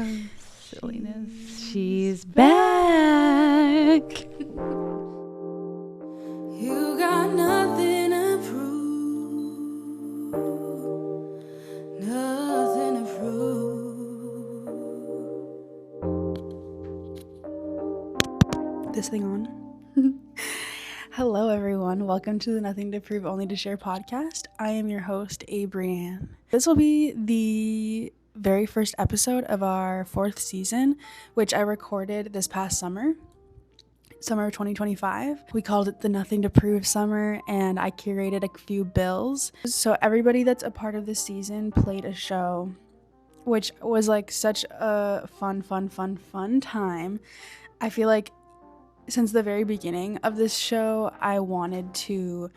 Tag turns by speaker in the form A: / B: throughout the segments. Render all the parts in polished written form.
A: Silliness. She's back.
B: You got nothing to prove. Nothing to prove.
C: This thing on? Hello, everyone. Welcome to the Nothing to Prove, Only to Share podcast. I am your host, Abrianne. This will be the very first episode of our 4th season, which I recorded this past summer of 2025. We called it the Nothing to Prove summer, and I curated a few bills. So everybody that's a part of this season played a show, which was like such a fun time. I feel like since the very beginning of this show, I wanted to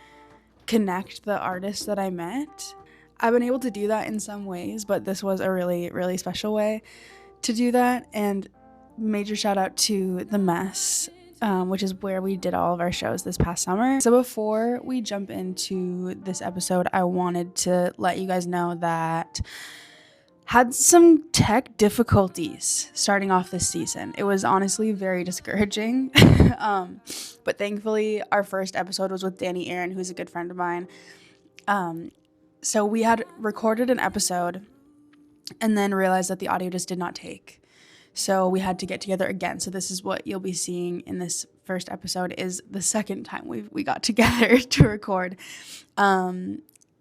C: connect the artists that I met. I've been able to do that in some ways, but this was a really, really special way to do that. And major shout out to The Mess, which is where we did all of our shows this past summer. So before we jump into this episode, I wanted to let you guys know that had some tech difficulties starting off this season. It was honestly very discouraging. But thankfully, our first episode was with Dani Erin, who's a good friend of mine. So we had recorded an episode and then realized that the audio just did not take. So we had to get together again. So this is what you'll be seeing in this first episode is the second time we got together to record.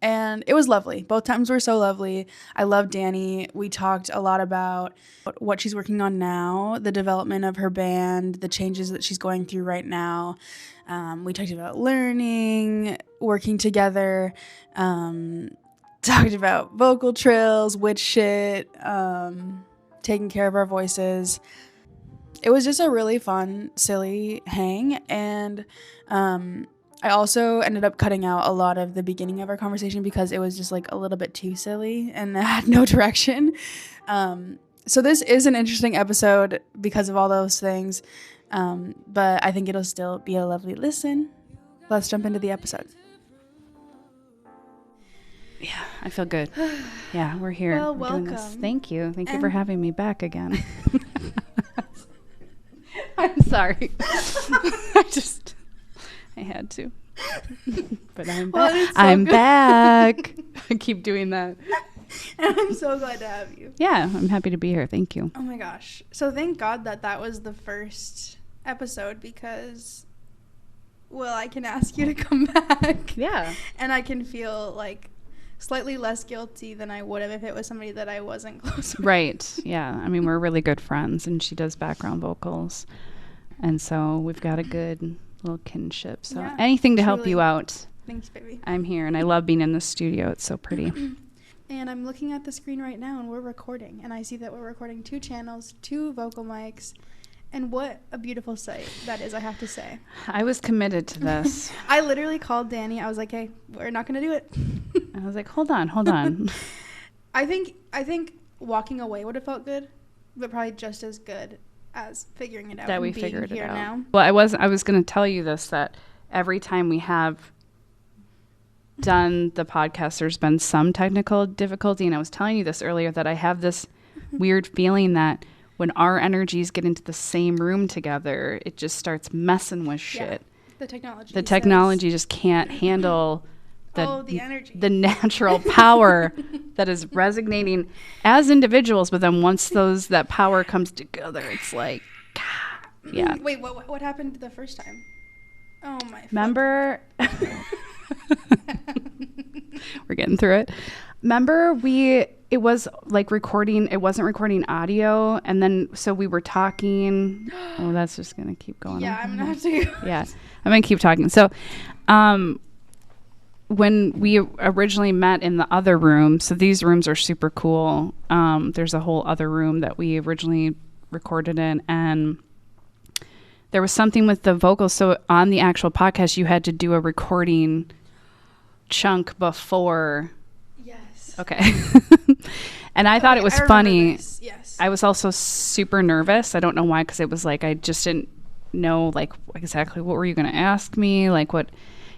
C: And it was lovely. Both times were so lovely. I love Dani. We talked a lot about what she's working on now, the development of her band, the changes that she's going through right now. We talked about learning, working together, talked about vocal trills, witch shit, taking care of our voices. It was just a really fun, silly hang. And I also ended up cutting out a lot of the beginning of our conversation because it was just like a little bit too silly and it had no direction. So this is an interesting episode because of all those things. But I think it'll still be a lovely listen. Let's jump into the episode.
A: Yeah, I feel good. Yeah, we're here.
C: Well,
A: we're doing this.
C: welcome.
A: Thank you. Thank you for having me back again. I'm sorry. I had to. But I'm back.
C: Well,
A: I'm
C: good.
A: back. I keep doing that.
C: And I'm so glad to have you.
A: Yeah, I'm happy to be here. Thank you.
C: Oh my gosh. So thank God that was the first episode because, well, I can ask you to come back.
A: Yeah.
C: And I can feel like slightly less guilty than I would have if it was somebody that I wasn't close with.
A: Right. Yeah. I mean, we're really good friends and she does background vocals. And so we've got a good little kinship. So
C: Yeah,
A: anything to help
C: truly.
A: you out.
C: Thanks, baby.
A: I'm here and I love being in the studio. It's so pretty.
C: And I'm looking at the screen right now and we're recording. And I see that we're recording 2 channels, 2 vocal mics. And what a beautiful sight that is, I have to say.
A: I was committed to this.
C: I literally called Dani. I was like, hey, we're not going to do it.
A: I was like, hold on.
C: I think walking away would have felt good, but probably just as good as figuring it out.
A: That we
C: and being
A: figured it
C: here
A: out.
C: now.
A: Well, I was going to tell you this, that every time we have done the podcast, there's been some technical difficulty. And I was telling you this earlier, that I have this weird feeling that when our energies get into the same room together, it just starts messing with shit.
C: Yeah, the technology.
A: The technology just can't handle
C: the energy.
A: the natural power that is resonating as individuals. But then once that power comes together, it's like, yeah.
C: Wait, what happened the first time? Oh my.
A: Remember? We're getting through it. Remember it was like recording, it wasn't recording audio. And then, so we were talking. Oh, that's just going to keep going.
C: Yeah, I'm going to have to.
A: Yeah, I'm going to keep talking. So, when we originally met in the other room, so these rooms are super cool. There's a whole other room that we originally recorded in, and there was something with the vocals. So on the actual podcast, you had to do a recording chunk before.
C: Yes.
A: Okay. And I thought it was funny.
C: Yes.
A: I was also super nervous. I don't know why, because it was like I just didn't know like exactly what were you going to ask me, like what.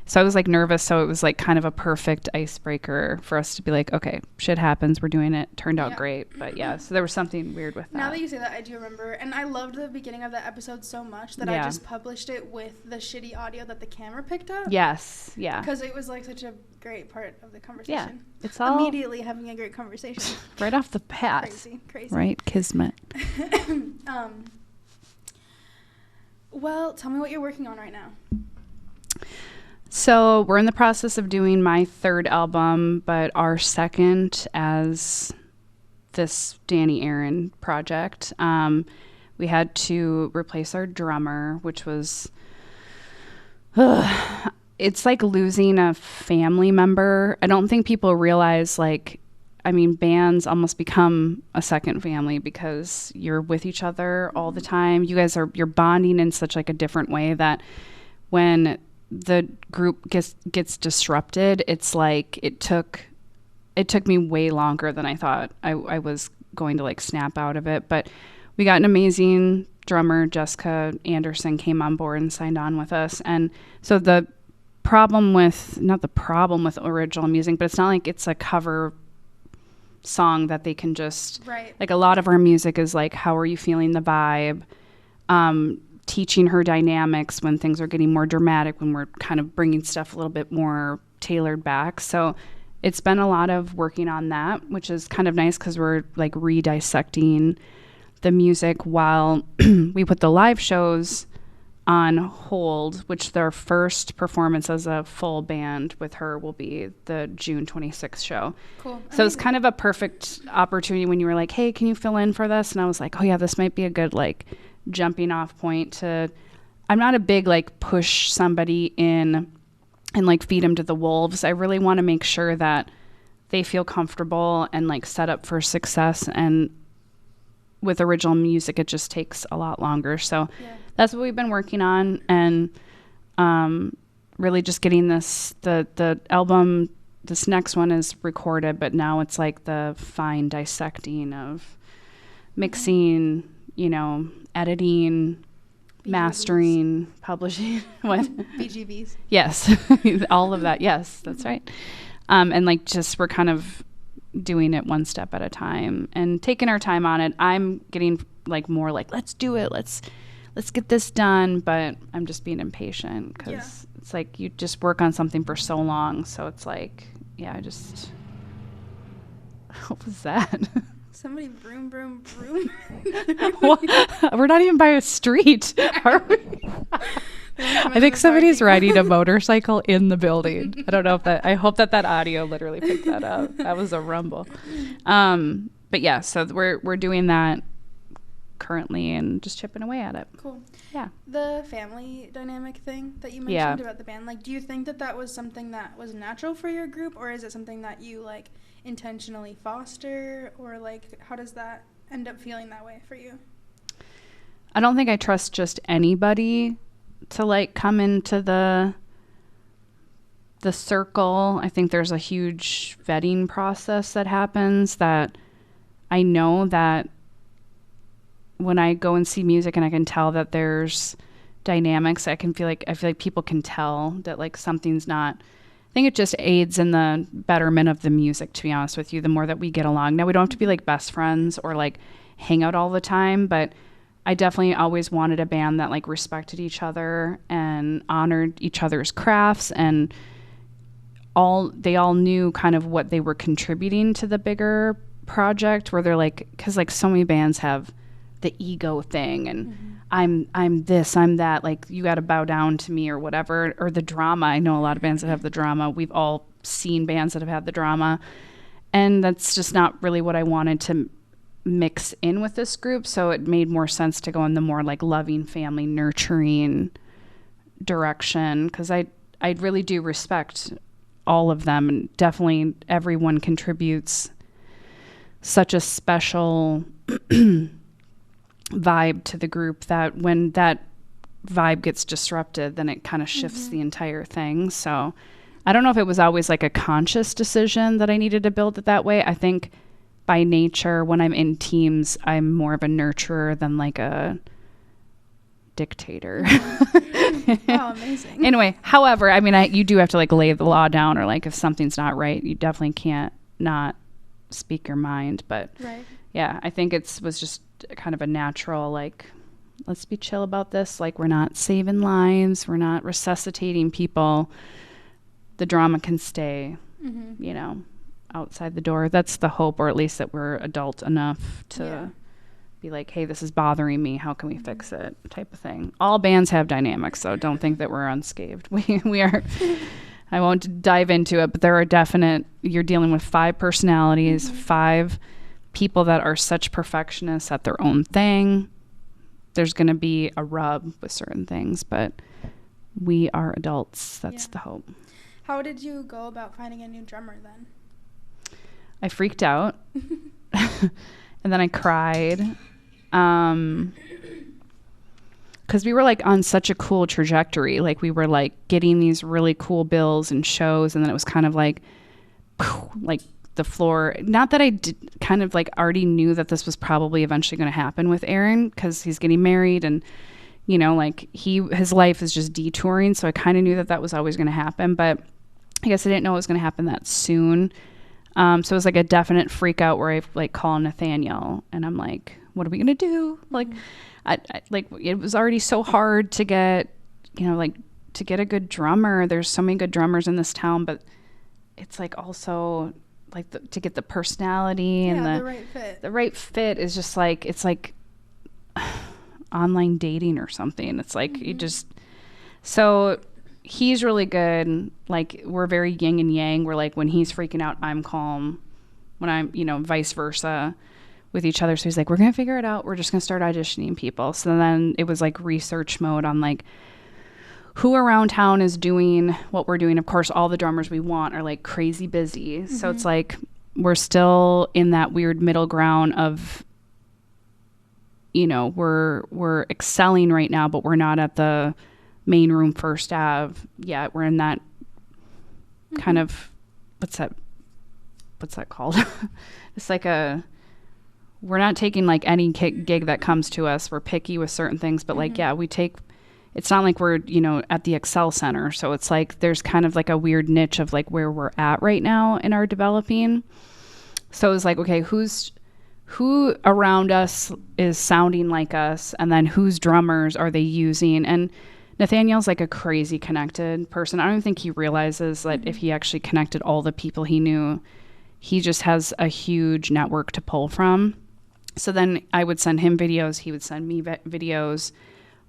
A: So I was like nervous. So it was like kind of a perfect icebreaker for us to be like, okay, shit happens. We're doing it. Turned out great. But yeah, so there was something weird with that.
C: Now that you say that, I do remember. And I loved the beginning of that episode so much that I just published it with the shitty audio that the camera picked up.
A: Yes. Yeah.
C: Because it was like such a great part of the conversation.
A: Yeah. It's all
C: immediately having a great conversation.
A: Right off the bat.
C: Crazy.
A: Right? Kismet.
C: Well, tell me what you're working on right now.
A: So we're in the process of doing my third album, but our second as this Dani Erin project. We had to replace our drummer, which was, it's like losing a family member. I don't think people realize, like, I mean, bands almost become a second family because you're with each other all the time. You're bonding in such like a different way that when the group gets disrupted, it's like it took me way longer than I thought I was going to like snap out of it. But we got an amazing drummer, Jessica Anderson, came on board and signed on with us. And so not the problem with original music, but it's not like it's a cover song that they can just, like, a lot of our music is like, how are you feeling the vibe? Teaching her dynamics when things are getting more dramatic, when we're kind of bringing stuff a little bit more tailored back. So it's been a lot of working on that, which is kind of nice because we're like redissecting the music while we put the live shows on hold, which their first performance as a full band with her will be the June 26th show. Cool. So it's kind of a perfect opportunity when you were like, hey, can you fill in for this? And I was like, oh yeah, this might be a good like jumping off point to, I'm not a big like push somebody in and like feed them to the wolves. I really want to make sure that they feel comfortable and like set up for success. And with original music, it just takes a lot longer. So that's what we've been working on. And really just getting the album, this next one is recorded, but now it's like the fine dissecting of mixing, editing, BGVs. Mastering, publishing. What?
C: BGVs.
A: Yes. All of that. Yes, that's right. And like just we're kind of doing it one step at a time and taking our time on it. I'm getting like more like, let's do it. Let's get this done. But I'm just being impatient because it's like you just work on something for so long. So it's like, what was that?
C: Somebody vroom, vroom, vroom.
A: We're not even by a street, are we? I think somebody's riding a motorcycle in the building. I don't know I hope that audio literally picked that up. That was a rumble. But yeah, so we're doing that currently and just chipping away at it.
C: Cool.
A: Yeah.
C: The family dynamic thing that you mentioned about the band, like, do you think that was something that was natural for your group, or is it something that you like intentionally foster, or like how does that end up feeling that way for you?
A: I don't think I trust just anybody to like come into the circle. I think there's a huge vetting process that happens that I know that when I go and see music and I can tell that there's dynamics, I feel like people can tell that like something's not. I think it just aids in the betterment of the music, to be honest with you, the more that we get along. Now, we don't have to be like best friends or like hang out all the time, but I definitely always wanted a band that like respected each other and honored each other's crafts, and they all knew kind of what they were contributing to the bigger project, where they're like, because like so many bands have the ego thing and I'm this, I'm that, like you got to bow down to me or whatever, or the drama. I know a lot of bands that have the drama. We've all seen bands that have had the drama, and that's just not really what I wanted to mix in with this group. So it made more sense to go in the more like loving, family, nurturing direction, because I really do respect all of them, and definitely everyone contributes such a special vibe to the group that when that vibe gets disrupted, then it kind of shifts the entire thing. So I don't know if it was always like a conscious decision that I needed to build it that way. I think by nature, when I'm in teams, I'm more of a nurturer than like a dictator.
C: Oh, amazing.
A: Anyway, however, I mean, you do have to like lay the law down, or like if something's not right, you definitely can't not speak your mind. But
C: Right.
A: yeah, I think was just kind of a natural, like, let's be chill about this. Like, we're not saving lives. We're not resuscitating people. The drama can stay, you know, outside the door. That's the hope, or at least that we're adult enough to be like, hey, this is bothering me. How can we fix it? Type of thing. All bands have dynamics, so don't think that we're unscathed. We are. I won't dive into it, but there are you're dealing with 5 personalities, 5 people that are such perfectionists at their own thing. There's going to be a rub with certain things, but we are adults. That's the hope.
C: How did you go about finding a new drummer then?
A: I freaked out and then I cried. Because we were like on such a cool trajectory. Like we were like getting these really cool bills and shows, and then it was kind of like the floor. Not that I did, kind of like already knew that this was probably eventually going to happen with Aaron, because he's getting married, and you know, like his life is just detouring. So I kind of knew that was always going to happen, but I guess I didn't know it was going to happen that soon. So it was like a definite freak out where I like call Nathaniel and I'm like, what are we going to do? Like, I like, it was already so hard to get, you know, like to get a good drummer. There's so many good drummers in this town, but it's like also like to get the personality and
C: the right fit.
A: The right fit is just like, it's like online dating or something. It's like you just, so he's really good. Like we're very yin and yang. We're like, when he's freaking out, I'm calm. When I'm, you know, vice versa with each other. So he's like, we're going to figure it out. We're just going to start auditioning people. So then it was like research mode on like who around town is doing what we're doing. Of course, all the drummers we want are like crazy busy. So it's like, we're still in that weird middle ground of, you know, we're excelling right now, but we're not at the main room First Ave yet. We're in that kind of, what's that called? It's like we're not taking like any gig that comes to us. We're picky with certain things, but like, yeah, it's not like we're, you know, at the Excel Center. So it's like, there's kind of like a weird niche of like where we're at right now in our developing. So it's like, okay, who around us is sounding like us, and then whose drummers are they using? And Nathaniel's like a crazy connected person. I don't think he realizes that if he actually connected all the people he knew, he just has a huge network to pull from. So then I would send him videos. He would send me videos.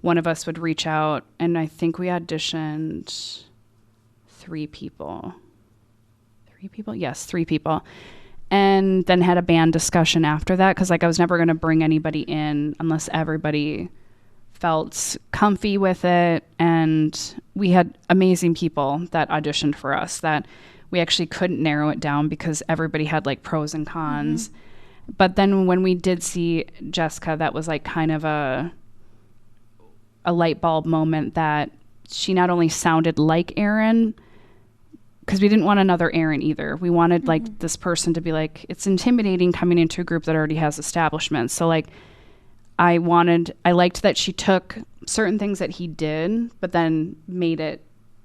A: One of us would reach out, and I think we auditioned 3 people. 3 people? Yes, 3 people. And then had a band discussion after that, because like I was never going to bring anybody in unless everybody felt comfy with it. And we had amazing people that auditioned for us that we actually couldn't narrow it down because everybody had like pros and cons. But then when we did see Jessica, that was like kind of a light bulb moment that she not only sounded like Erin, because we didn't want another Erin either. We wanted like this person to be like, it's intimidating coming into a group that already has establishments. So like I liked that she took certain things that he did, but then made it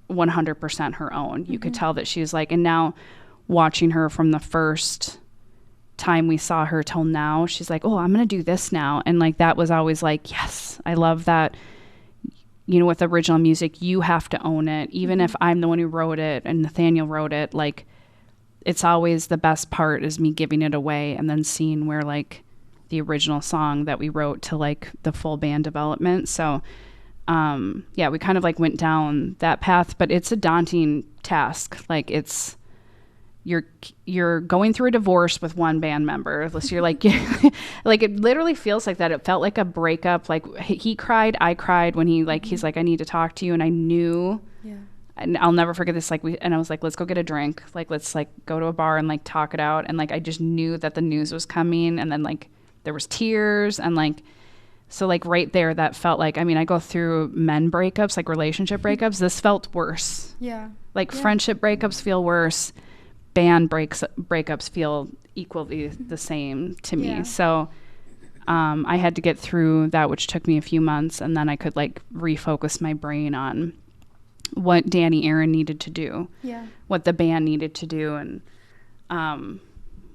A: 100% her own. You could tell that she was like, and now watching her from the first time we saw her till now, she's like, oh, I'm going to do this now. And like, that was always like, yes, I love that. You know, with original music, you have to own it. Even if I'm the one who wrote it and Nathaniel wrote it, like it's always the best part is me giving it away and then seeing where like the original song that we wrote to like the full band development. So yeah, we kind of like went down that path, but it's a daunting task. Like you're going through a divorce with one band member. So you're like, like it literally feels like that. It felt like a breakup. Like he cried, I cried when he's like, I need to talk to you. And I knew, and I'll never forget this. And I was like, let's go get a drink. Like, let's like go to a bar and like talk it out. And like, I just knew that the news was coming. And then like, there was tears and like, so like right there, that felt like, I mean, I go through men breakups, like relationship breakups. This felt worse.
C: Yeah.
A: Like friendship breakups feel worse. Band breakups feel equally the same to me. So I had to get through that, which took me a few months, and then I could like refocus my brain on what Dani Erin needed to do, what the band needed to do. And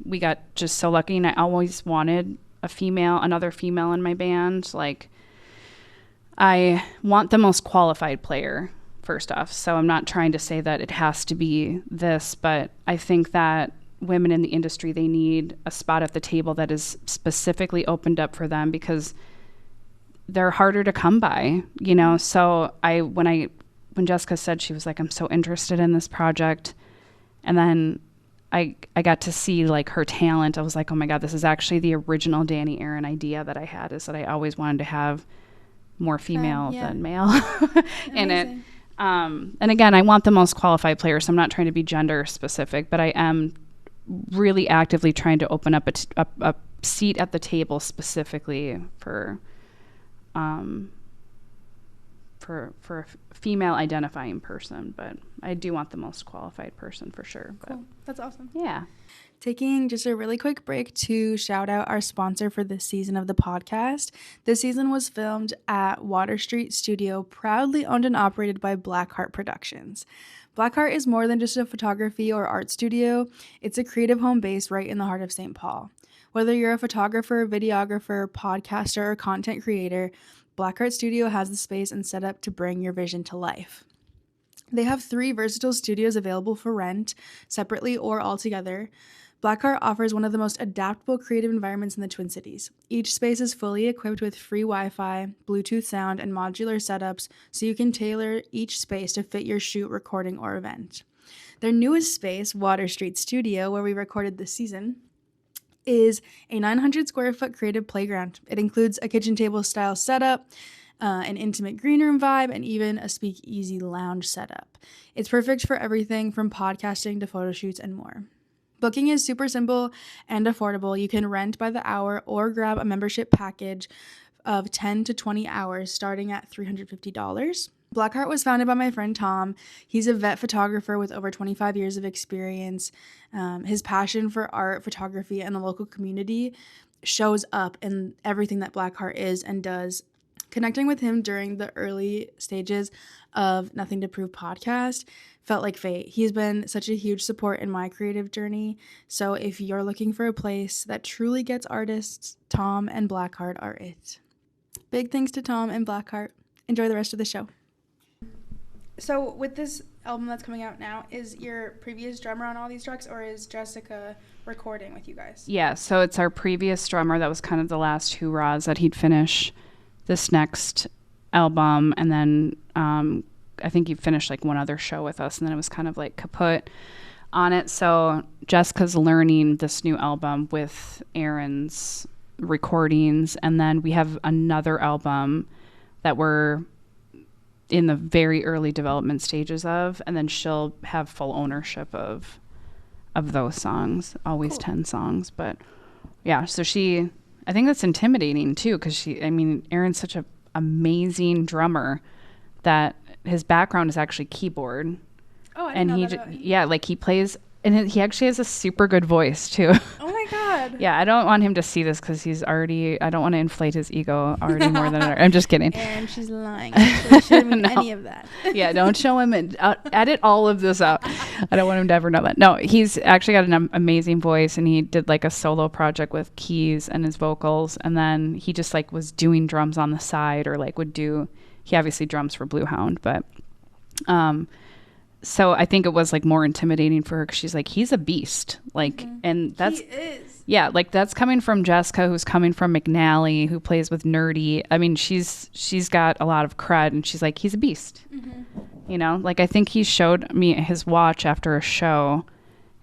A: we got just so lucky, and I always wanted another female in my band. Like, I want the most qualified player, first off. So I'm not trying to say that it has to be this, but I think that women in the industry, they need a spot at the table that is specifically opened up for them, because they're harder to come by, you know? So when Jessica said, she was like, I'm so interested in this project. And then I got to see like her talent. I was like, oh my God, this is actually the original Dani Erin idea that I had, is that I always wanted to have more female than male in it. And again, I want the most qualified player, so I'm not trying to be gender specific, but I am really actively trying to open up a seat at the table specifically for a female identifying person. But I do want the most qualified person for sure. But
C: cool. That's awesome.
A: Yeah.
C: Taking just a really quick break to shout out our sponsor for this season of the podcast. This season was filmed at Water Street Studio, proudly owned and operated by Blackheart Productions. Blackheart is more than just a photography or art studio. It's a creative home base right in the heart of St. Paul. Whether you're a photographer, videographer, podcaster, or content creator, Blackheart Studio has the space and setup to bring your vision to life. They have 3 versatile studios available for rent, separately or all together. Blackheart offers one of the most adaptable creative environments in the Twin Cities. Each space is fully equipped with free Wi-Fi, Bluetooth sound, and modular setups, so you can tailor each space to fit your shoot, recording, or event. Their newest space, Water Street Studio, where we recorded this season, is a 900 square foot creative playground. It includes a kitchen table style setup, an intimate green room vibe, and even a speakeasy lounge setup. It's perfect for everything from podcasting to photo shoots and more. Booking is super simple and affordable. You can rent by the hour or grab a membership package of 10 to 20 hours starting at $350. Blackheart was founded by my friend Tom. He's a vet photographer with over 25 years of experience. His passion for art, photography, and the local community shows up in everything that Blackheart is and does. Connecting with him during the early stages of Nothing to Prove podcast felt like fate. He's been such a huge support in my creative journey. So if you're looking for a place that truly gets artists, Tom and Blackheart are it. Big thanks to Tom and Blackheart. Enjoy the rest of the show. So with this album that's coming out now, is your previous drummer on all these tracks, or is Jessica recording with you guys?
A: Yeah, so it's our previous drummer that was kind of the last hurrahs that he'd finish this next album, and then I think he finished like one other show with us, and then it was kind of like kaput on it. So Jessica's learning this new album with Erin's recordings, and then we have another album that we're in the very early development stages of, and then she'll have full ownership of those songs, always cool. 10 songs. But yeah, so I think that's intimidating too, because Erin's such an amazing drummer that his background is actually keyboard.
C: Oh, I didn't know that about him.
A: Like he plays, and he actually has a super good voice too.
C: Oh my God.
A: Yeah, I don't want him to see this because I don't want to inflate his ego already more than I'm just kidding.
C: And she's lying. She shouldn't any of that.
A: Yeah, don't show him and edit all of this out. I don't want him to ever know that. No, he's actually got an amazing voice, and he did like a solo project with keys and his vocals, and then he just like was doing drums on the side, or like he obviously drums for Blue Hound, but so I think it was like more intimidating for her because she's like, he's a beast. Like, and that's,
C: he is.
A: Yeah. Like that's coming from Jessica, who's coming from McNally, who plays with Nerdy. I mean, she's got a lot of cred, and she's like, he's a beast, you know, like I think he showed me his watch after a show,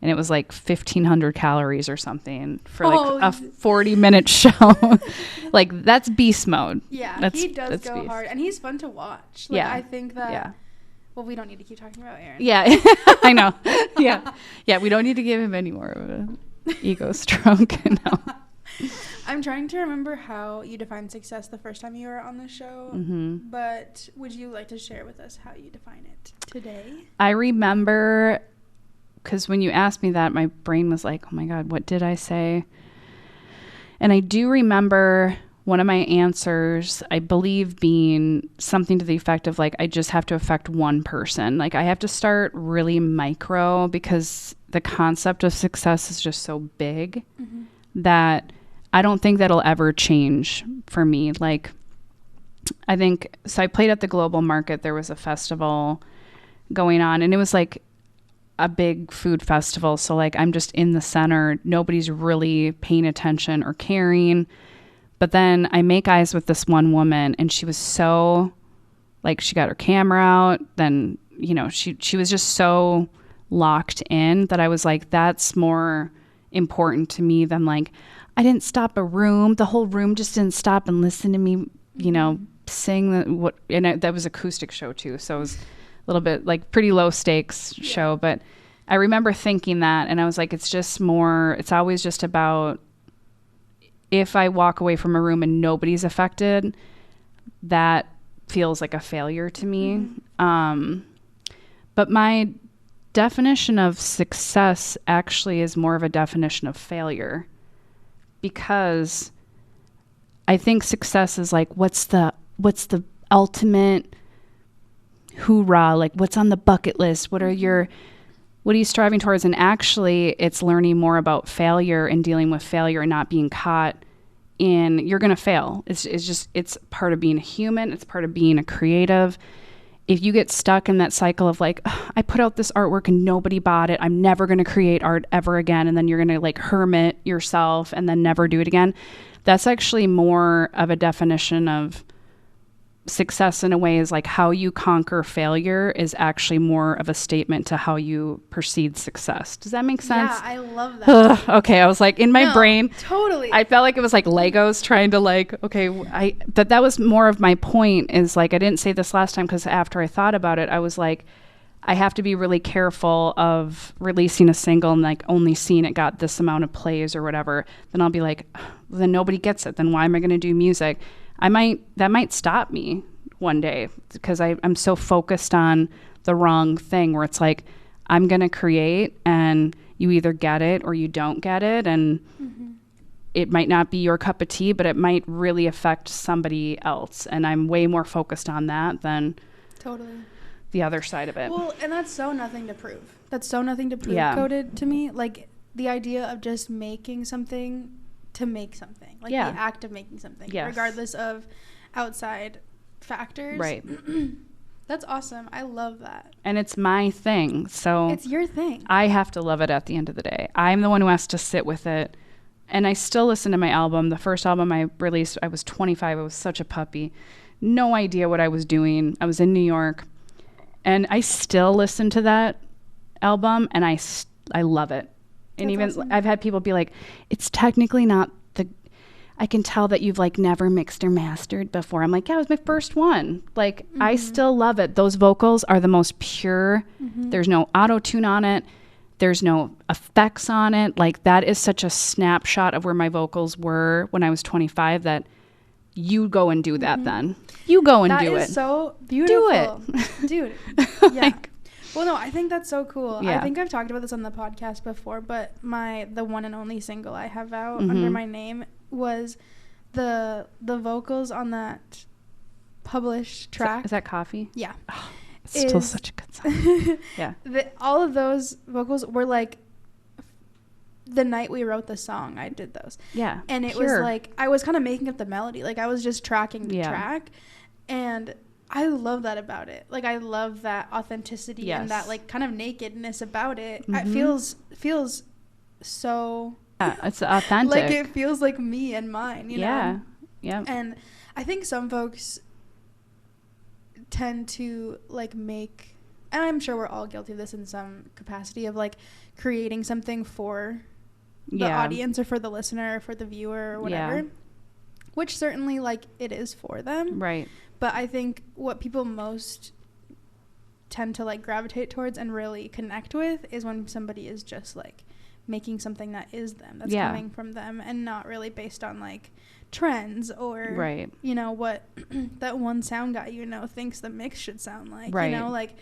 A: and it was like 1,500 calories or something for like a 40-minute show. Like that's beast mode.
C: Yeah. He does go
A: beast.
C: hard, and he's fun to watch. Like,
A: yeah.
C: I think that,
A: yeah.
C: Well, we don't need to keep talking about Erin.
A: Yeah, I know. Yeah. Yeah, we don't need to give him any more of an ego stroke. No.
C: I'm trying to remember how you defined success the first time you were on the show, but would you like to share with us how you define it today?
A: I remember, because when you asked me that, my brain was like, oh my God, what did I say? And I do remember one of my answers, I believe, being something to the effect of like, I just have to affect one person. Like I have to start really micro because the concept of success is just so big that I don't think that'll ever change for me. Like I think, so I played at the Global Market. There was a festival going on and it was like a big food festival. So like I'm just in the center. Nobody's really paying attention or caring. But then I make eyes with this one woman and she was so like, she got her camera out. Then, you know, she was just so locked in that I was like, that's more important to me than like, I didn't stop a room. The whole room just didn't stop and listen to me, you know, sing that was acoustic show too. So it was a little bit like pretty low stakes show. But I remember thinking that and I was like, it's always just about, if I walk away from a room and nobody's affected, that feels like a failure to me. But my definition of success actually is more of a definition of failure, because I think success is like, what's the ultimate hoorah? Like what's on the bucket list? What are you striving towards? And actually it's learning more about failure and dealing with failure and not being caught in, you're going to fail. It's part of being a human. It's part of being a creative. If you get stuck in that cycle of like, I put out this artwork and nobody bought it, I'm never going to create art ever again. And then you're going to like hermit yourself and then never do it again. That's actually more of a definition of success in a way, is like how you conquer failure is actually more of a statement to how you perceive success. Does that make sense?
C: Yeah, I love that.
A: Okay, I was like, in my brain,
C: totally.
A: I felt like it was like Legos trying to like, okay, that was more of my point, is like, I didn't say this last time because after I thought about it, I was like, I have to be really careful of releasing a single and like only seeing it got this amount of plays or whatever. Then I'll be like, then nobody gets it. Then why am I going to do music? That might stop me one day because I'm so focused on the wrong thing, where it's like, I'm going to create and you either get it or you don't get it. And it might not be your cup of tea, but it might really affect somebody else. And I'm way more focused on that than the other side of it.
C: Well, and that's so nothing to prove.
A: Yeah.
C: Coded to me. Like the idea of just making something to make something, like the act of making something, regardless of outside factors.
A: Right.
C: That's awesome. I love that.
A: And it's my thing. So
C: it's your thing.
A: I have to love it at the end of the day. I'm the one who has to sit with it. And I still listen to my album. The first album I released, I was 25. I was such a puppy. No idea what I was doing. I was in New York. And I still listen to that album and I love it. And even awesome. I've had people be like, it's technically not I can tell that you've like never mixed or mastered before. I'm like, yeah, it was my first one. Like, I still love it. Those vocals are the most pure. There's no auto-tune on it. There's no effects on it. Like, that is such a snapshot of where my vocals were when I was 25 that you go and do that then. You go and do it.
C: That is so beautiful.
A: Do it.
C: Dude. Yeah.
A: Like,
C: well, no, I think that's so cool.
A: Yeah.
C: I think I've talked about this on the podcast before, but the one and only single I have out under my name was the vocals on that published track.
A: Is that Coffee?
C: Yeah.
A: Oh, it's still such a good song. Yeah.
C: All of those vocals were like the night we wrote the song, I did those.
A: Yeah.
C: And it was like, I was kind of making up the melody. Like, I was just tracking the track. And I love that about it. Like, I love that authenticity and that like kind of nakedness about it. It feels so...
A: Yeah, it's authentic.
C: Like, it feels like me and mine, you know?
A: Yeah.
C: And I think some folks tend to like make, and I'm sure we're all guilty of this in some capacity, of like creating something for the audience or for the listener or for the viewer or whatever, which certainly like it is for them.
A: Right.
C: But I think what people most tend to like gravitate towards and really connect with is when somebody is just like making something that is them, that's coming from them, and not really based on like trends or you know what that one sound guy thinks the mix should sound like, you know, like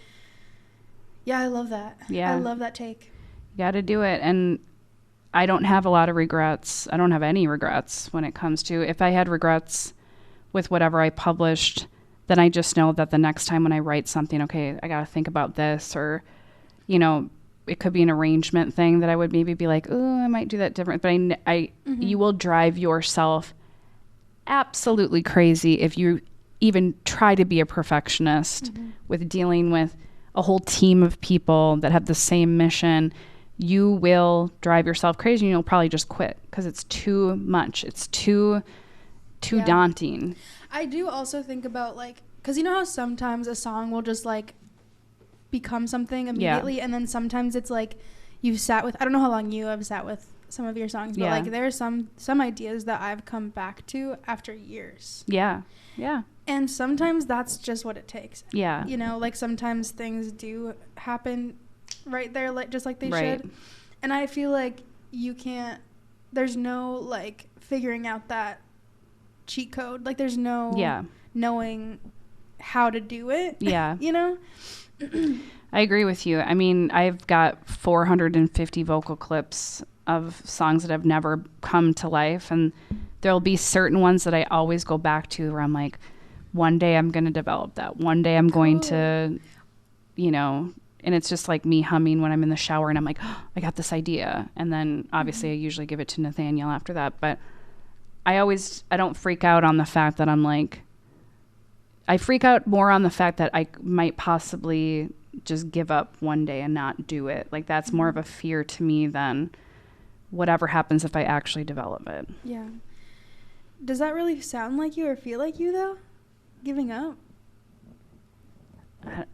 C: I love that. I love that take.
A: You got to do it. And I don't have a lot of regrets. I don't have any regrets when it comes to, if I had regrets with whatever I published, then I just know that the next time when I write something, okay, I got to think about this, or, you know, it could be an arrangement thing that I would maybe be like, oh, I might do that different. But you will drive yourself absolutely crazy if you even try to be a perfectionist with dealing with a whole team of people that have the same mission. You will drive yourself crazy, and you'll probably just quit because it's too much. It's too daunting.
C: I do also think about, like, because you know how sometimes a song will just, like, become something immediately, and then sometimes it's like you've sat with, I don't know how long you have sat with some of your songs, but like there are some ideas that I've come back to after years. Yeah. And sometimes that's just what it takes. Yeah. You know, like sometimes things do happen right there, like just like they should. And I feel like there's no like figuring out that cheat code. Like there's no knowing how to do it. Yeah. You know?
A: I agree with you. I mean, I've got 450 vocal clips of songs that have never come to life, and there'll be certain ones that I always go back to where I'm like, one day I'm going to develop that. One day I'm going to, you know, and it's just like me humming when I'm in the shower and I'm like, oh, I got this idea. And then obviously I usually give it to Nathaniel after that. But I don't freak out on the fact that I'm like, I freak out more on the fact that I might possibly just give up one day and not do it. Like that's more of a fear to me than whatever happens if I actually develop it.
C: Yeah. Does that really sound like you or feel like you though? Giving up?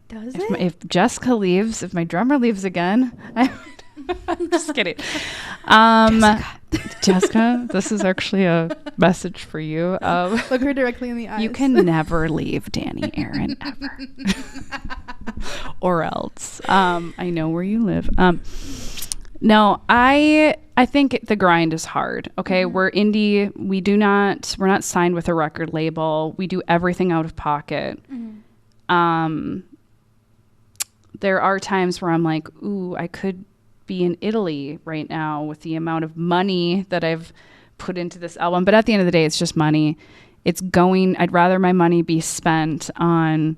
C: Does it?
A: If Jessica leaves, if my drummer leaves again, I'm just kidding. Jessica, this is actually a message for you.
C: Look her directly in the eyes.
A: You can never leave Dani Erin ever. Or else. I know where you live. No, I think the grind is hard. Okay. We're indie. We're not signed with a record label. We do everything out of pocket. There are times where I'm like, ooh, I could be in Italy right now with the amount of money that I've put into this album. But at the end of the day, it's just money. I'd rather my money be spent on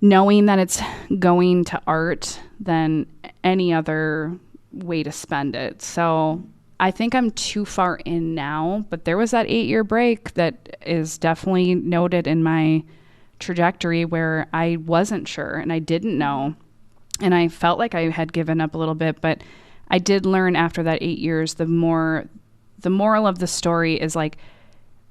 A: knowing that it's going to art than any other way to spend it. So I think I'm too far in now, but there was that 8-year break that is definitely noted in my trajectory where I wasn't sure and I didn't know. And I felt like I had given up a little bit, but I did learn after that 8 years, the moral of the story is like,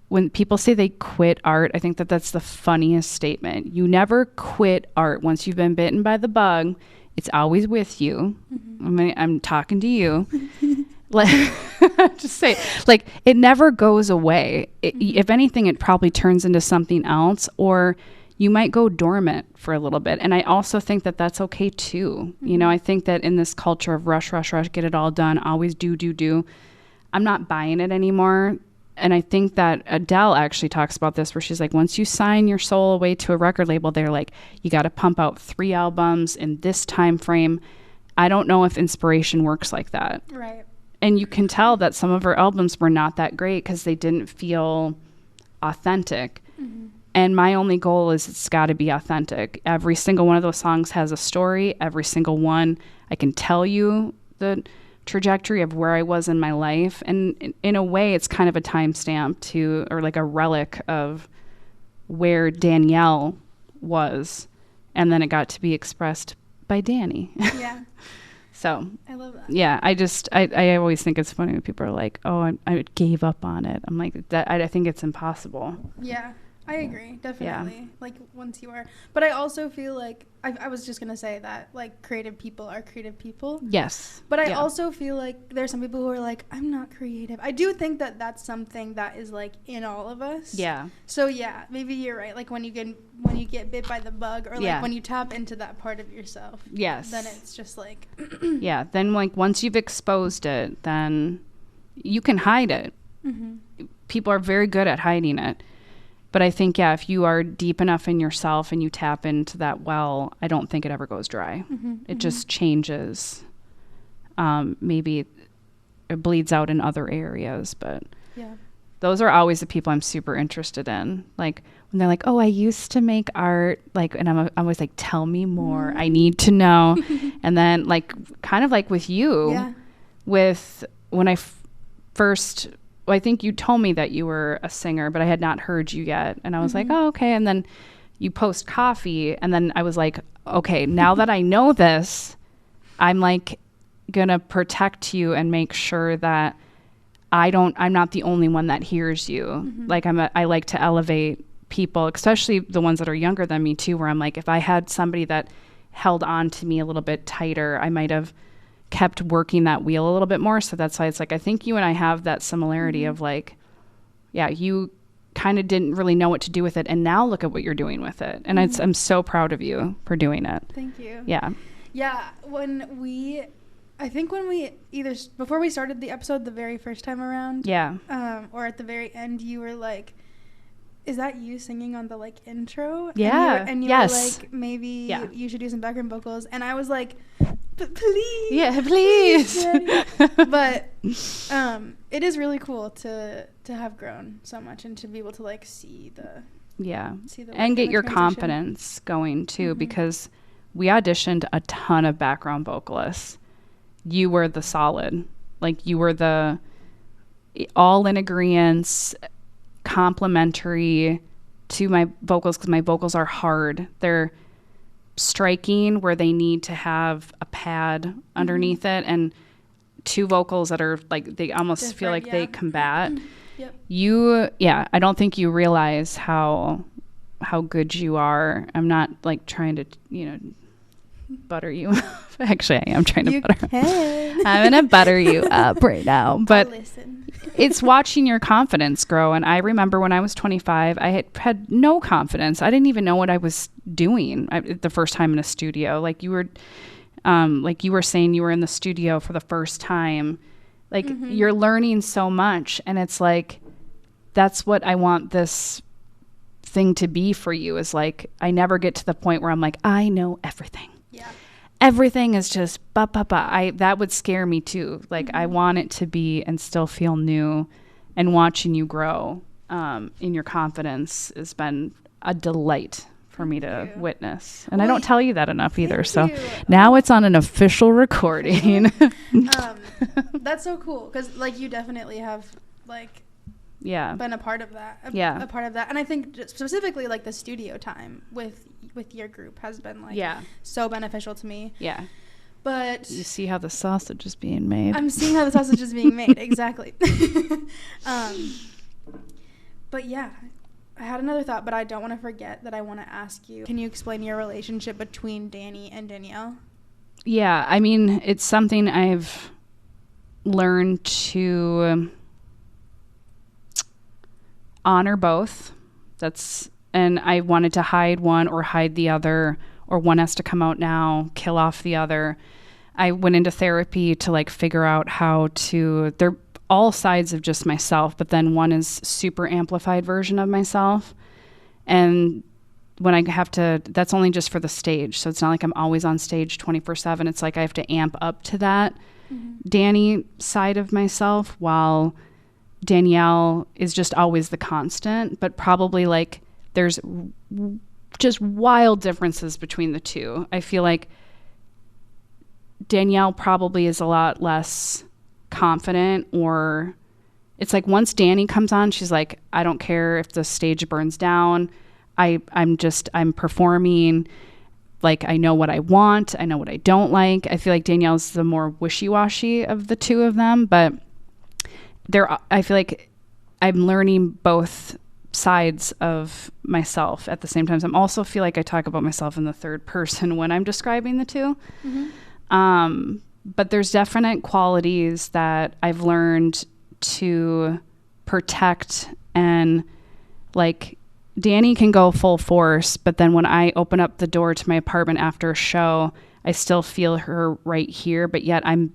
A: when people say they quit art, I think that that's the funniest statement. You never quit art. Once you've been bitten by the bug, it's always with you. I'm talking to you. Like, just say, like, it never goes away. If anything, it probably turns into something else, or you might go dormant for a little bit. And I also think that that's okay too. You know, I think that in this culture of rush, get it all done, always do, I'm not buying it anymore. And I think that Adele actually talks about this, where she's like, once you sign your soul away to a record label, they're like, you got to pump out 3 albums in this time frame. I don't know if inspiration works like that. Right. And you can tell that some of her albums were not that great because they didn't feel authentic. And my only goal is it's got to be authentic. Every single one of those songs has a story. Every single one, I can tell you the trajectory of where I was in my life. And in a way, it's kind of a timestamp or like a relic of where Danielle was. And then it got to be expressed by Dani. Yeah. So I love that. Yeah, I always think it's funny when people are like, oh, I gave up on it. I'm like, I think it's impossible.
C: Yeah. I agree, definitely. Yeah. Like, once you are. But I also feel like, I was just going to say that, like, creative people are creative people. Yes. But I also feel like there's some people who are like, I'm not creative. I do think that that's something that is, like, in all of us. Yeah. So, yeah, maybe you're right. Like, when you get bit by the bug, or, like, when you tap into that part of yourself. Yes. Then it's just, like.
A: Yeah. Then, like, once you've exposed it, then you can hide it. People are very good at hiding it. But I think, if you are deep enough in yourself and you tap into that well, I don't think it ever goes dry. It just changes. Maybe it bleeds out in other areas. But
C: Yeah.
A: those are always the people I'm super interested in. Like when they're like, oh, I used to make art, like, and I'm always like, tell me more. I need to know. And then like, kind of like with you,
C: Yeah.
A: with when I first, well, I think you told me that you were a singer, but I had not heard you yet. And I was like, oh, okay. And then you post coffee. And then I was like, okay, now that I know this, I'm like gonna protect you and make sure that I'm not the only one that hears you. Like I like to elevate people, especially the ones that are younger than me too, where I'm like, if I had somebody that held on to me a little bit tighter, I might have kept working that wheel a little bit more. So that's why it's like, I think you and I have that similarity of like, yeah, you kind of didn't really know what to do with it. And now look at what you're doing with it. And I'm so proud of you for doing it.
C: Thank you.
A: Yeah.
C: Yeah. I think when we either before we started the episode the very first time around,
A: Yeah.
C: or at the very end, you were like, is that you singing on the like intro?
A: Yeah.
C: And you
A: Yes.
C: were like, maybe
A: Yeah.
C: you should do some background vocals. And I was like, please.
A: Yeah, please.
C: But it is really cool to have grown so much and to be able to like see the
A: Yeah.
C: work
A: And get
C: the
A: your
C: transition.
A: confidence going too, because we auditioned a ton of background vocalists. You were the solid, like you were the all in agreeance, complimentary to my vocals, because my vocals are hard. They're striking where they need to have a pad underneath it, and two vocals that are like, they almost feel like they combat.
C: Yep.
A: I don't think you realize how good you are. I'm not like trying to, butter you up. Actually, I am trying to butter up. I'm gonna butter you up right now. But it's watching your confidence grow. And I remember when I was 25, I had no confidence. I didn't even know what I was doing the first time in a studio. Like you were saying, you were in the studio for the first time. Like you're learning so much, and it's like, that's what I want this thing to be for you, is like, I never get to the point where I'm like, I know everything.
C: Yeah.
A: Everything is just that would scare me too. Like I want it to be and still feel new, and watching you grow in your confidence has been a delight for me to witness. And I don't tell you that enough either. So now it's on an official recording.
C: That's so cool, because like you definitely have like been a part of that. A part of that. And I think just specifically like the studio time with your group has been like so beneficial to me. Yeah. But
A: you see how the sausage is being made.
C: I'm seeing how the sausage is being made. Exactly. But yeah, I had another thought, but I don't want to forget that I want to ask you. Can you explain your relationship between Dani and Danielle?
A: Yeah, I mean, it's something I've learned to honor both. And I wanted to hide one or hide the other, or one has to come out now, kill off the other. I went into therapy to like figure out they're all sides of just myself, but then one is super amplified version of myself. And when I have to, that's only just for the stage. So it's not like I'm always on stage 24/7. It's like I have to amp up to that Dani side of myself, while Danielle is just always the constant. But probably like there's just wild differences between the two. I feel like Danielle probably is a lot less confident, or it's like once Dani comes on, she's like, I don't care if the stage burns down. I'm performing. Like, I know what I want. I know what I don't like. I feel like Danielle's the more wishy-washy of the two of them, but I feel like I'm learning both sides of myself at the same time. So I also feel like I talk about myself in the third person when I'm describing the two. But there's definite qualities that I've learned to protect, and like Dani can go full force, but then when I open up the door to my apartment after a show, I still feel her right here, but yet I'm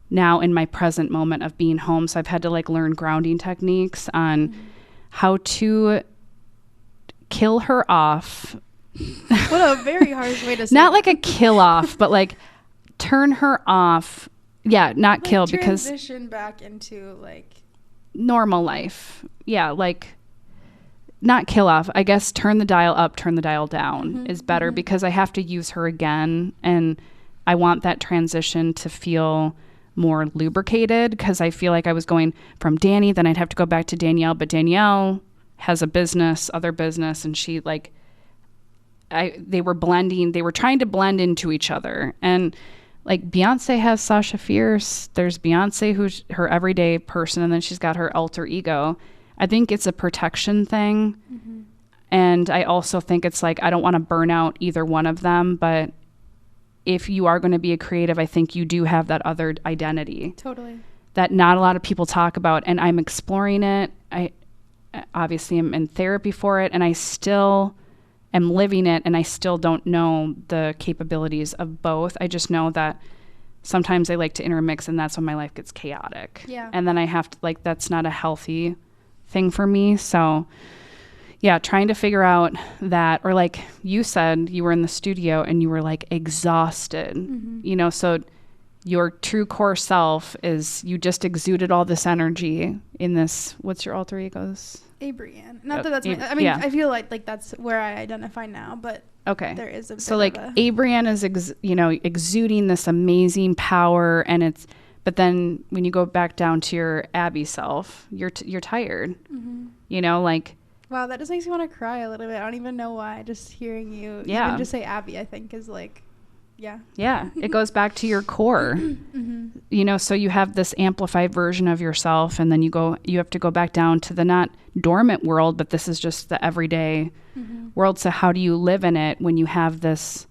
A: now in my present moment of being home. So I've had to like learn grounding techniques on how to kill her off.
C: What a very harsh way to say
A: Not like a kill off, but like turn her off Yeah, not
C: Like,
A: kill because
C: transition back into like
A: normal life. Yeah, like not kill off. I guess turn the dial up, turn the dial down is better because I have to use her again, and I want that transition to feel more lubricated because I feel like I was going from Dani, then I'd have to go back to Danielle, but Danielle has a business, other business, and she like they were trying to blend into each other. And like Beyonce has Sasha Fierce, there's Beyonce who's her everyday person, and then she's got her alter ego. I think it's a protection thing. And I also think it's like I don't want to burn out either one of them, but if you are going to be a creative, I think you do have that other identity.
C: Totally.
A: That not a lot of people talk about, and I'm exploring it. I obviously am in therapy for it, and I still am living it, and I still don't know the capabilities of both. I just know that sometimes I like to intermix, and that's when my life gets chaotic.
C: Yeah.
A: And then I have to, like, that's not a healthy thing for me. So yeah, trying to figure out that, or like you said, you were in the studio and you were like exhausted, you know, so your true core self is you just exuded all this energy in this. What's your alter egos?
C: Brienne. Not that that's I mean,
A: yeah.
C: I feel like that's where I identify now, but
A: okay,
C: there is a bit
A: so like
C: of a...
A: Brienne is exuding this amazing power, and it's, but then when you go back down to your Abby self, you're tired, you know, like.
C: Wow, that just makes me want to cry a little bit. I don't even know why. Just hearing you even just say Abby, I think is like, yeah. Yeah,
A: it goes back to your core. You know, so you have this amplified version of yourself, and then you have to go back down to the not dormant world, but this is just the everyday world. So how do you live in it when you have this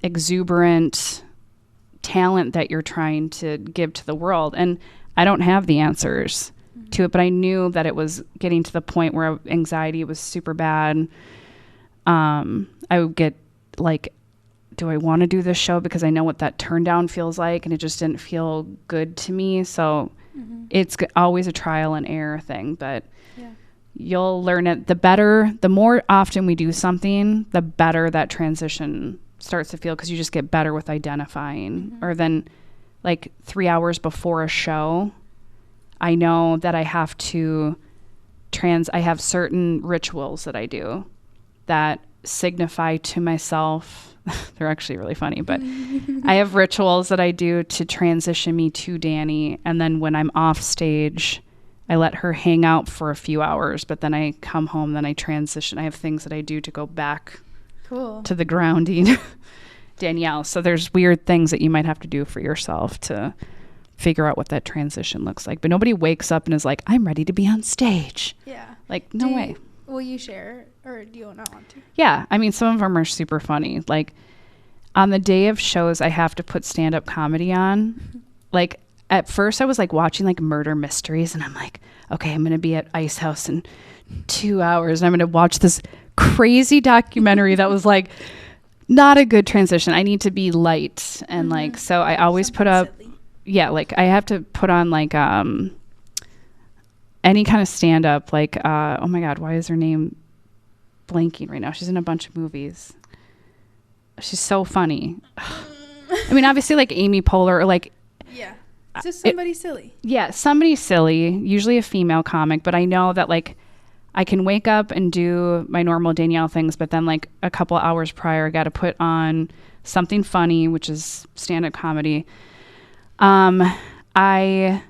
A: exuberant talent that you're trying to give to the world? And I don't have the answers to it, but I knew that it was getting to the point where anxiety was super bad. I would get like, do I want to do this show? Because I know what that turn down feels like, and it just didn't feel good to me. So it's always a trial and error thing, but you'll learn it. The more often we do something, the better that transition starts to feel, because you just get better with identifying. Or then like 3 hours before a show, I know that I have to I have certain rituals that I do that signify to myself. They're actually really funny, but I have rituals that I do to transition me to Dani. And then when I'm off stage, I let her hang out for a few hours, but then I come home, then I transition. I have things that I do to go back to the grounding Danielle. So there's weird things that you might have to do for yourself to figure out what that transition looks like. But nobody wakes up and is like, I'm ready to be on stage.
C: Yeah.
A: Like, no way.
C: Will you share, or do you not want to?
A: Yeah. I mean, some of them are super funny. Like on the day of shows, I have to put stand-up comedy on. Like at first I was like watching like murder mysteries, and I'm like, okay, I'm going to be at Ice House in 2 hours, and I'm going to watch this crazy documentary that was like not a good transition. I need to be light. And like, so I always put up, like I have to put on like any kind of stand up, like oh my god, why is her name blanking right now? She's in a bunch of movies. She's so funny. I mean, obviously like Amy Poehler, or like
C: just somebody silly.
A: Yeah, somebody silly, usually a female comic, but I know that like I can wake up and do my normal Danielle things, but then like a couple hours prior I got to put on something funny, which is stand-up comedy. I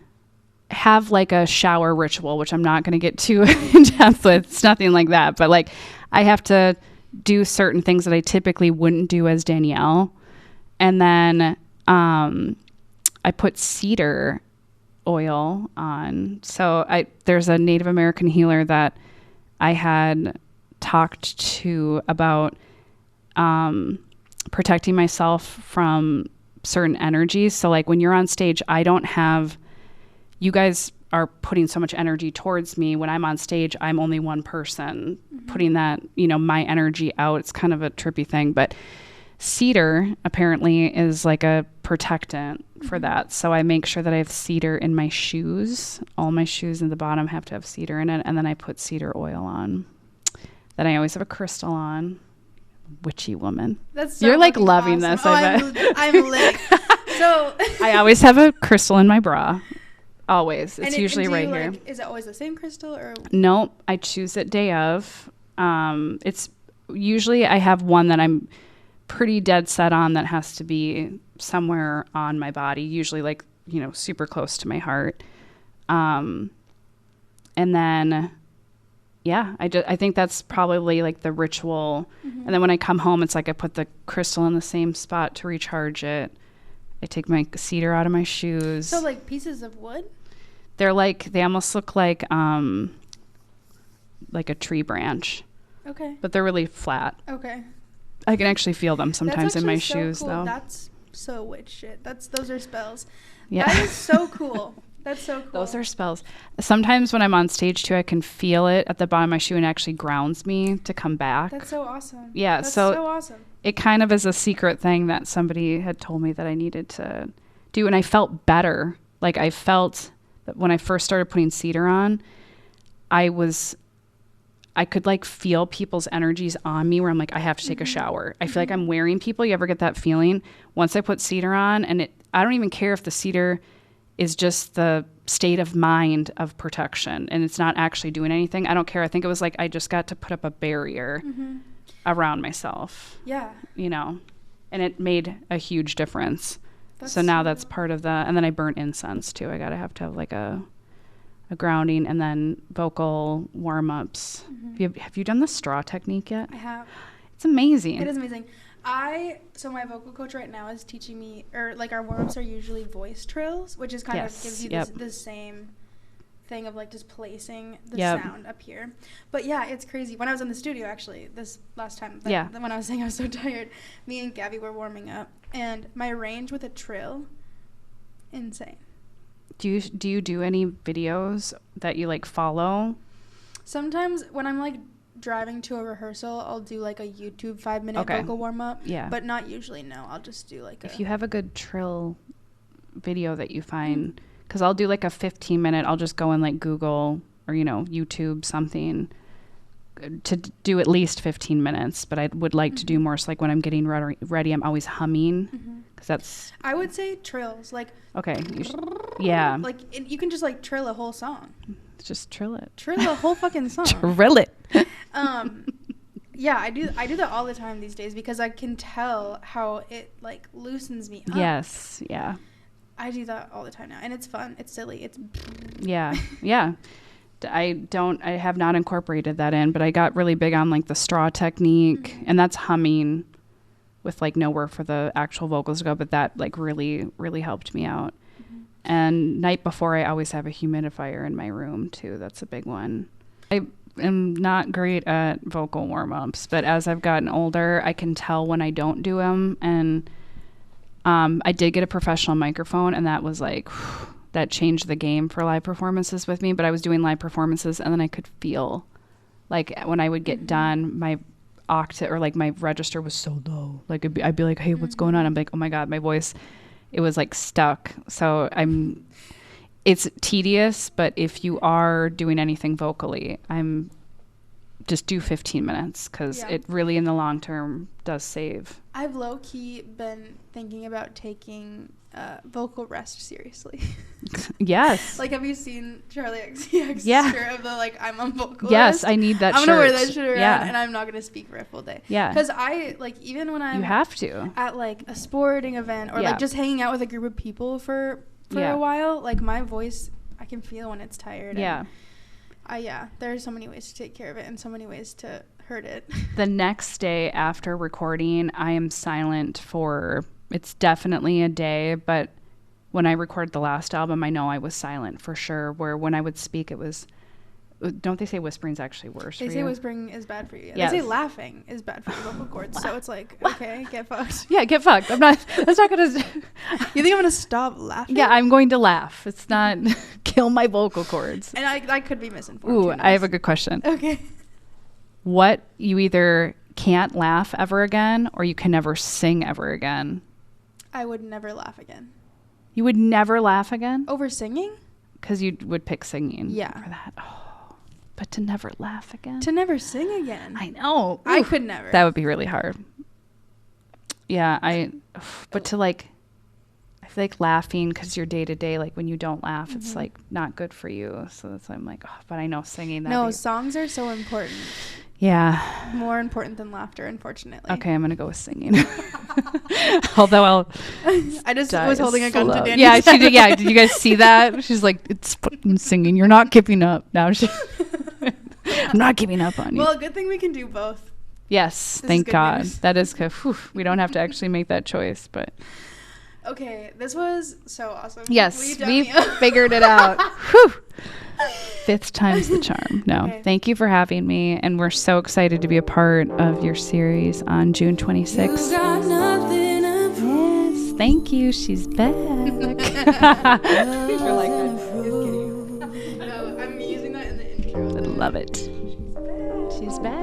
A: have like a shower ritual, which I'm not going to get too in depth with. It's nothing like that, but like I have to do certain things that I typically wouldn't do as Danielle. And then I put cedar oil on. So there's a Native American healer that I had talked to about protecting myself from certain energies. So like when you're on stage, you guys are putting so much energy towards me. When I'm on stage, I'm only one person putting that, my energy out. It's kind of a trippy thing, but cedar apparently is like a protectant for that. So I make sure that I have cedar in my shoes. All my shoes in the bottom have to have cedar in it. And then I put cedar oil on. Then I always have a crystal on. Witchy woman.
C: That's so
A: You're like
C: fucking
A: loving
C: awesome.
A: this. I bet.
C: I'm lit. So
A: I always have a crystal in my bra. Always. It's
C: and
A: usually
C: do you,
A: right here.
C: like, is it always the same crystal or?
A: Nope. I choose it day of. It's usually I have one that I'm pretty dead set on that has to be somewhere on my body, usually like, super close to my heart. And then, yeah, I think that's probably like the ritual.
C: Mm-hmm.
A: And then when I come home, it's like I put the crystal in the same spot to recharge it. I take my cedar out of my shoes.
C: So like pieces of wood?
A: They almost look like a tree branch.
C: Okay.
A: But they're really flat.
C: Okay.
A: I can actually feel them sometimes in my
C: so
A: shoes,
C: cool.
A: though.
C: That's so witch shit. Those are spells.
A: Yeah.
C: That is so cool. That's so cool.
A: Those are spells. Sometimes when I'm on stage, too, I can feel it at the bottom of my shoe and it actually grounds me to come back.
C: That's so awesome.
A: Yeah.
C: That's so awesome.
A: It kind of is a secret thing that somebody had told me that I needed to do. And I felt better. Like I felt that when I first started putting cedar on, I could like feel people's energies on me where I'm like, I have to take a shower. I feel like I'm wearing people. You ever get that feeling? Once I put cedar on, and I don't even care if the cedar is just the state of mind of protection and it's not actually doing anything. I don't care. I think it was like I just got to put up a barrier around myself.
C: Yeah.
A: And it made a huge difference.
C: That's
A: so now that's part of and then I burn incense too. I gotta have to have like a grounding and then vocal warm-ups. Have you done the straw technique yet?
C: I have.
A: It's amazing.
C: It is amazing. So my vocal coach right now is teaching me, or like our warm-ups are usually voice trills, which is kind of gives you the same thing of like just placing the sound up here. But yeah, it's crazy. When I was in the studio, actually, this last time, when I was saying I was so tired, me and Gabby were warming up, and my range with a trill, insane.
A: Do you do any videos that you like follow?
C: Sometimes when I'm like driving to a rehearsal, I'll do like a YouTube 5-minute vocal warm-up.
A: Yeah.
C: But not usually, no. I'll just do like
A: if you have a good trill video that you find, because I'll do like a 15-minute, I'll just go in like Google or, YouTube something to do at least 15 minutes. But I would like to do more. So like when I'm getting ready, I'm always humming because that's...
C: I would say trills. Like...
A: Okay. Yeah.
C: Like you can just like trill a whole song.
A: Just trill it.
C: Trill a whole fucking song.
A: Trill it.
C: Yeah, I do that all the time these days because I can tell how it like loosens me up.
A: Yes. Yeah.
C: I do that all the time now, and it's fun. It's silly. It's
A: yeah. I have not incorporated that in, but I got really big on like the straw technique, and that's humming with like nowhere for the actual vocals to go, but that like really, really helped me out. And night before, I always have a humidifier in my room too. That's a big one. I am not great at vocal warm-ups, but as I've gotten older, I can tell when I don't do them. And I did get a professional microphone, and that was like, that changed the game for live performances with me. But I was doing live performances, and then I could feel like when I would get done, my octave or like my register was so low. Like I'd be like, hey, what's going on? I'm like, oh my God, my voice, it was like stuck. So it's tedious, but if you are doing anything vocally, just do 15 minutes because it really in the long term does save. I've
C: low-key been thinking about taking vocal rest seriously.
A: Yes.
C: Like, have you seen Charlie XCX shirt of the like I'm on vocal
A: rest?
C: Yes,
A: I need that shirt.
C: I'm gonna wear that shirt around and I'm not gonna speak for a full day.
A: Yeah.
C: Because I like even when I'm
A: you have to
C: at like a sporting event or like just hanging out with a group of people for a while, like my voice I can feel when it's tired.
A: Yeah.
C: And there are so many ways to take care of it and so many ways to hurt it.
A: The next day after recording, I am silent for, it's definitely a day, but when I recorded the last album, I know I was silent for sure, where when I would speak, it was, don't they say whispering's actually worse for you?
C: They say whispering is bad for you.
A: Yes.
C: They say laughing is bad for your vocal cords. So it's like, okay, get fucked.
A: Yeah, get fucked. That's not going to...
C: You think I'm going to stop laughing?
A: Yeah, I'm going to laugh. It's not kill my vocal cords.
C: And I could be misinformed.
A: Ooh, I have a good question.
C: Okay.
A: What, you either can't laugh ever again or you can never sing ever again?
C: I would never laugh again.
A: You would never laugh again?
C: Over singing?
A: Because you would pick singing.
C: Yeah.
A: For that. Oh. But to never laugh again?
C: To never sing again.
A: I know.
C: I could never.
A: That would be really hard. Yeah, but to like, I feel like laughing, because your day to day, like when you don't laugh, it's like not good for you. So that's why I'm like, oh, but I know singing that.
C: No, songs are so important.
A: Yeah.
C: More important than laughter, unfortunately.
A: Okay, I'm gonna go with singing. Although I'll.
C: I just was holding a gun to Dani.
A: Yeah, she did. Yeah, did you guys see that? She's like, it's fucking singing. You're not giving up. Now I'm not giving up on you.
C: Well, good thing we can do both.
A: Yes,
C: This
A: thank
C: is good
A: God.
C: news.
A: That is good. Whew, we don't have to actually make that choice, but
C: Okay, this was so awesome.
A: yes,
C: Will you dab
A: we
C: me up?
A: figured it out. Whew. 5th time's the charm. No,
C: Okay.
A: thank you for having me, and we're so excited to be a part of your series on June 26th.
B: You got nothing to prove.
A: Yes, thank you. She's back.
C: You're like that. No, I'm using that in the intro.
A: I love it. She's back.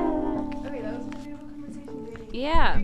C: Okay, that was a beautiful conversation.
A: Yeah.